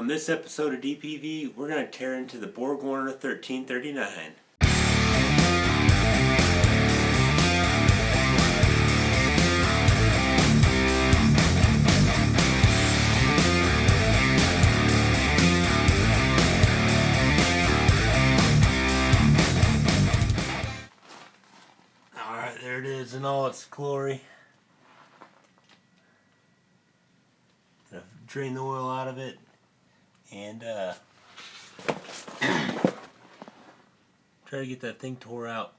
On this episode of DPV, we're going to tear into the borg-warner 1339. Alright, there it is in all its glory. Drain the oil out of it and try to get that thing tore out.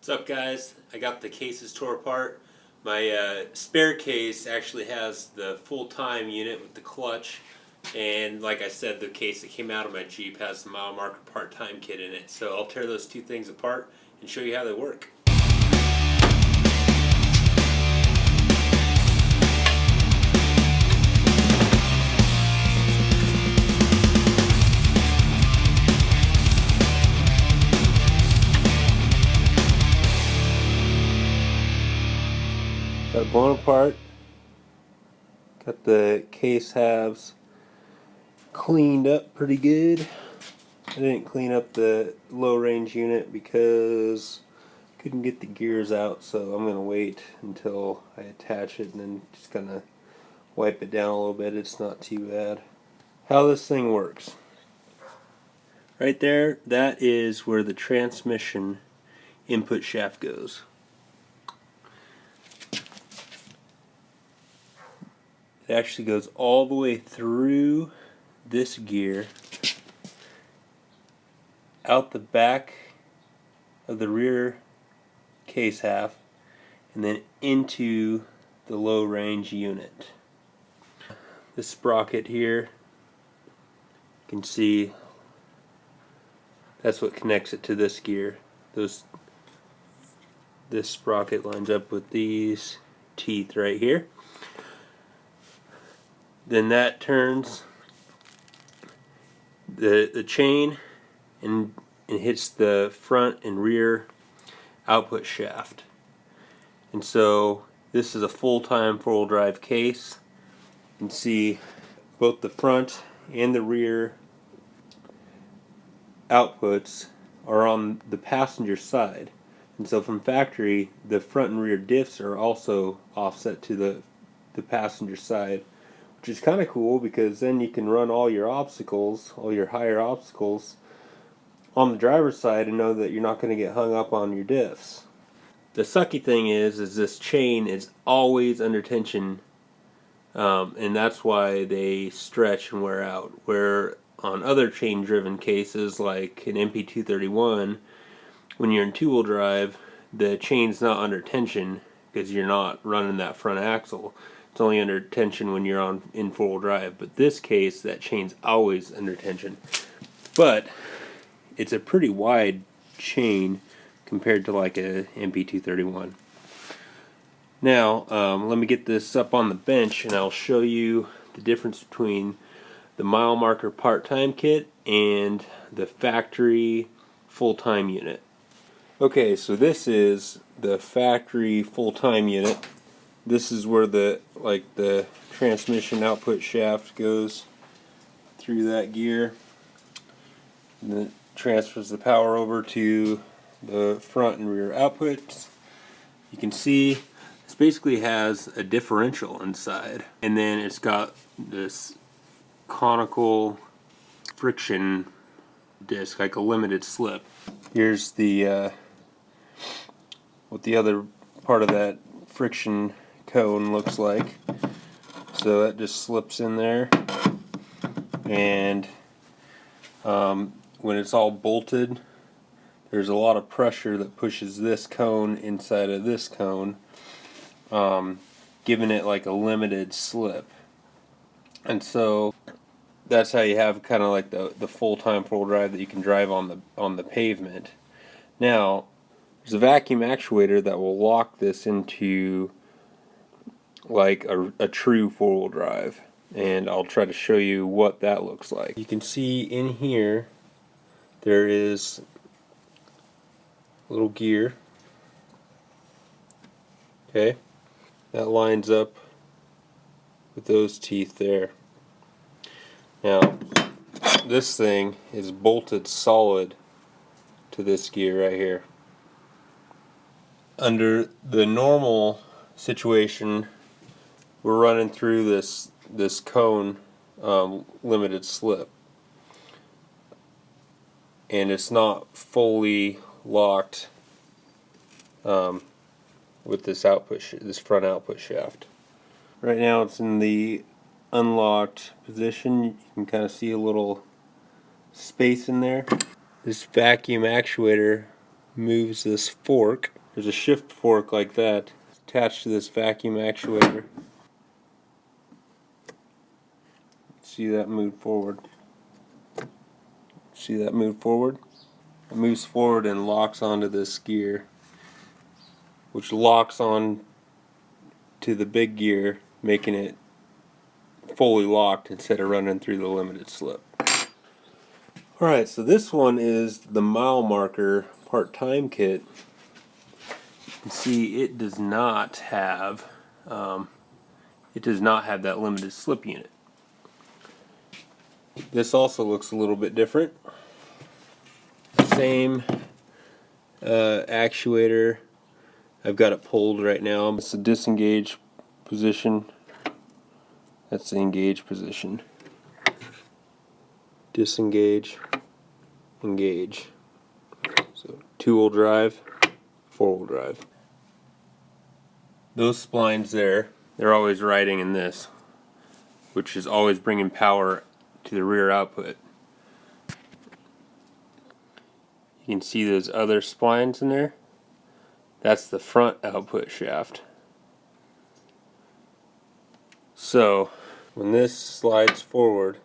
What's up, guys? I got the cases tore apart. My spare case actually has the full-time unit with the clutch, and like I said, the case that came out of my Jeep has the mile marker part-time kit in it. So I'll tear those two things apart and show you how they work. Got it blown apart. Got the case halves cleaned up pretty good. I didn't clean up the low range unit because I couldn't get the gears out, so I'm going to wait until I attach it and then just kind of wipe it down a little bit. It's not too bad. How this thing works. Right there, that is where the transmission input shaft goes. It actually goes all the way through this gear, out the back of the rear case half, and then into the low range unit. This sprocket here, you can see that's what connects it to this gear. This sprocket lines up with these teeth right here. Then that turns the chain and hits the front and rear output shaft. And so this is a full-time four-wheel drive case. You can see both the front and the rear outputs are on the passenger side. And so from factory, the front and rear diffs are also offset to the passenger side, which is kind of cool because then you can run all your obstacles, all your higher obstacles, on the driver's side and know that you're not going to get hung up on your diffs. The sucky thing is this chain is always under tension, and that's why they stretch and wear out. Where on other chain-driven cases like an MP231, when you're in two-wheel drive, the chain's not under tension because you're not running that front axle. It's only under tension when you're in four-wheel drive. But this case, that chain's always under tension. But it's a pretty wide chain compared to like a MP231. Now, let me get this up on the bench and I'll show you the difference between the mile marker part-time kit and the factory full-time unit. Okay, so this is the factory full-time unit. This is where the transmission output shaft goes through that gear, and then it transfers the power over to the front and rear outputs. You can see this basically has a differential inside, and then it's got this conical friction disc, like a limited slip. Here's the what the other part of that friction cone looks like. So that just slips in there, and when it's all bolted, there's a lot of pressure that pushes this cone inside of this cone, giving it like a limited slip. And so that's how you have kind of like the full-time four-wheel drive that you can drive on the pavement. Now, there's a vacuum actuator that will lock this into like a true four-wheel drive, and I'll try to show you what that looks like. You can see in here there is a little gear. Okay, that lines up with those teeth there. Now, this thing is bolted solid to this gear right here. Under the normal situation, we're running through this cone limited slip, and it's not fully locked with this front output shaft. Right now it's in the unlocked position. You can kind of see a little space in there. This vacuum actuator moves this fork. There's a shift fork like that attached to this vacuum actuator. See that move forward? See that move forward? It moves forward and locks onto this gear, which locks on to the big gear, making it fully locked instead of running through the limited slip. Alright, so this one is the mile marker part-time kit. You can see it does not have that limited slip unit. This also looks a little bit different. Same actuator. I've got it pulled right now. It's the disengage position. That's the engage position. Disengage, engage. So two-wheel drive, four-wheel drive. Those splines there, they're always riding in this, which is always bringing power to the rear output. You can see those other splines in there. That's the front output shaft. So when this slides forward,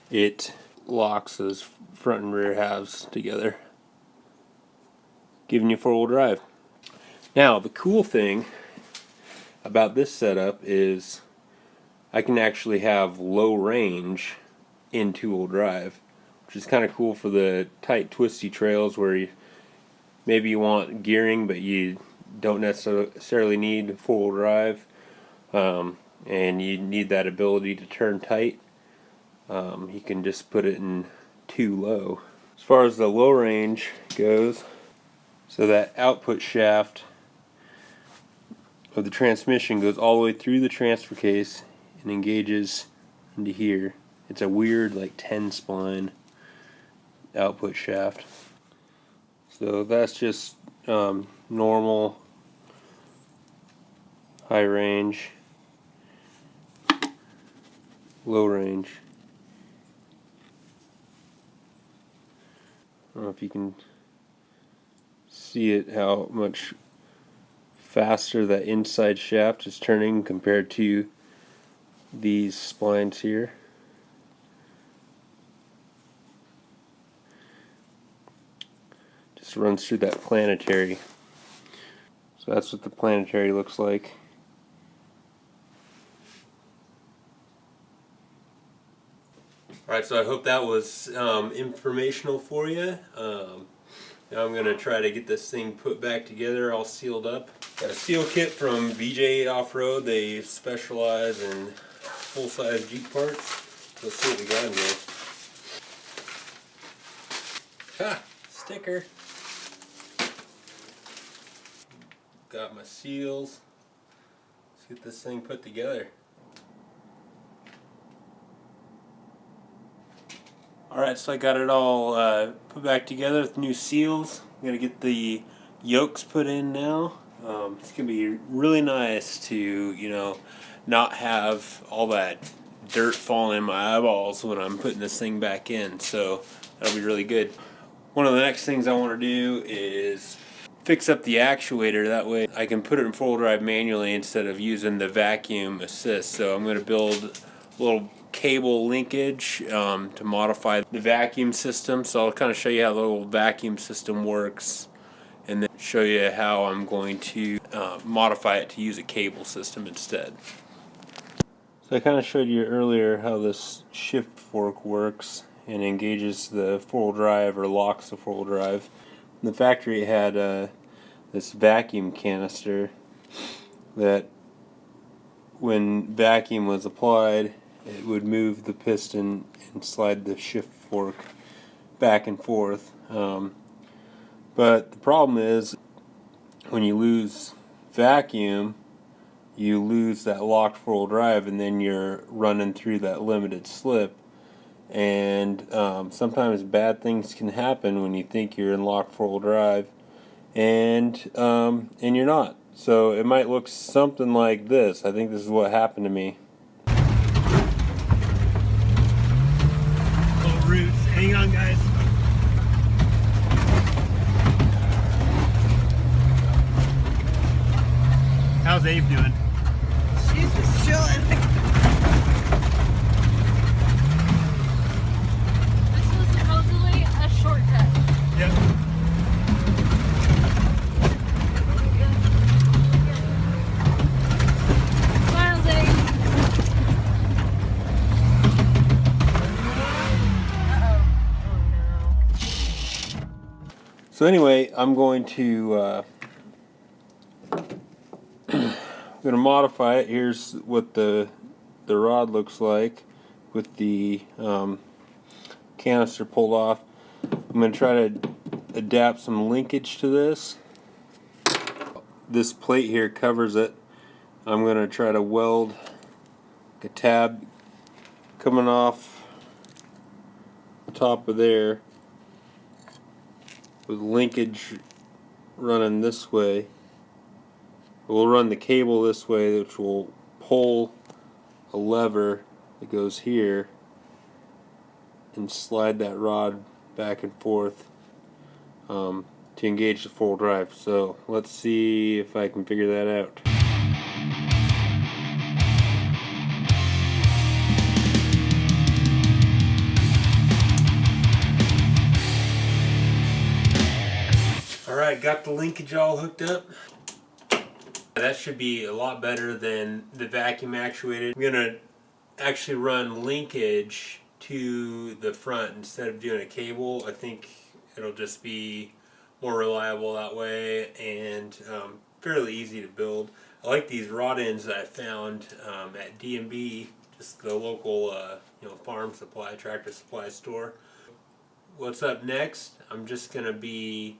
it locks those front and rear halves together, giving you four-wheel drive. Now, the cool thing about this setup is I can actually have low range in two-wheel drive, which is kind of cool for the tight, twisty trails where maybe you want gearing, but you don't necessarily need four-wheel drive, and you need that ability to turn tight. You can just put it in too low. As far as the low range goes, so that output shaft of the transmission goes all the way through the transfer case and engages into here. It's a weird like 10 spline output shaft. So that's just normal high range, low range. I don't know if you can see it, how much faster that inside shaft is turning compared to these splines here. Just runs through that planetary. So that's what the planetary looks like. Alright, so I hope that was informational for you. Now I'm going to try to get this thing put back together, all sealed up. Got a seal kit from VJ Off-Road. They specialize in full-size Jeep parts. Let's see what we got in here. Ha! Sticker. Got my seals. Let's get this thing put together. Alright, so I got it all put back together with new seals. I'm going to get the yokes put in now. It's going to be really nice to, not have all that dirt falling in my eyeballs when I'm putting this thing back in. So that'll be really good. One of the next things I want to do is fix up the actuator. That way I can put it in full drive manually instead of using the vacuum assist. So I'm going to build a little cable linkage to modify the vacuum system. So I'll kind of show you how the little vacuum system works and then show you how I'm going to modify it to use a cable system instead. So I kind of showed you earlier how this shift fork works and engages the four-wheel drive or locks the four-wheel drive. In the factory it had this vacuum canister that when vacuum was applied it would move the piston and slide the shift fork back and forth. But the problem is when you lose vacuum you lose that locked four-wheel drive and then you're running through that limited slip, and sometimes bad things can happen when you think you're in locked four-wheel drive and you're not. So it might look something like this. I think this is what happened to me. Little roots. Hang on, guys. How's Abe doing? She's just chilling. This was supposedly a shortcut. Yep. Smiles, Eddie. So anyway, I'm going to modify it. Here's what the rod looks like with the canister pulled off. I'm going to try to adapt some linkage to this. This plate here covers it. I'm going to try to weld a tab coming off the top of there with linkage running this way. We'll run the cable this way, which will pull a lever that goes here and slide that rod back and forth to engage the full drive. So let's see if I can figure that out. Alright, got the linkage all hooked up. That should be a lot better than the vacuum actuated. I'm going to actually run linkage to the front instead of doing a cable. I think it'll just be more reliable that way and fairly easy to build. I like these rod ends that I found at D&B, just the local farm supply, tractor supply store. What's up next? I'm just going to be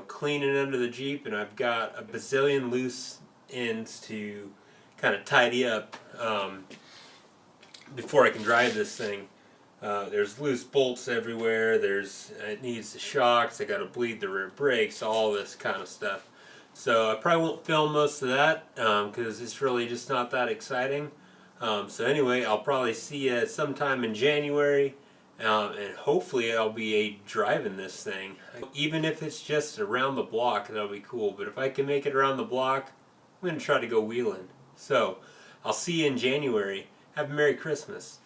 cleaning under the Jeep, and I've got a bazillion loose ends to kind of tidy up before I can drive this thing. There's loose bolts everywhere. It needs the shocks. I got to bleed the rear brakes, all this kind of stuff. So I probably won't film most of that because it's really just not that exciting. So anyway, I'll probably see you sometime in January. And hopefully I'll be driving this thing. Even if it's just around the block, that'll be cool. But if I can make it around the block, I'm going to try to go wheeling. So, I'll see you in January. Have a Merry Christmas.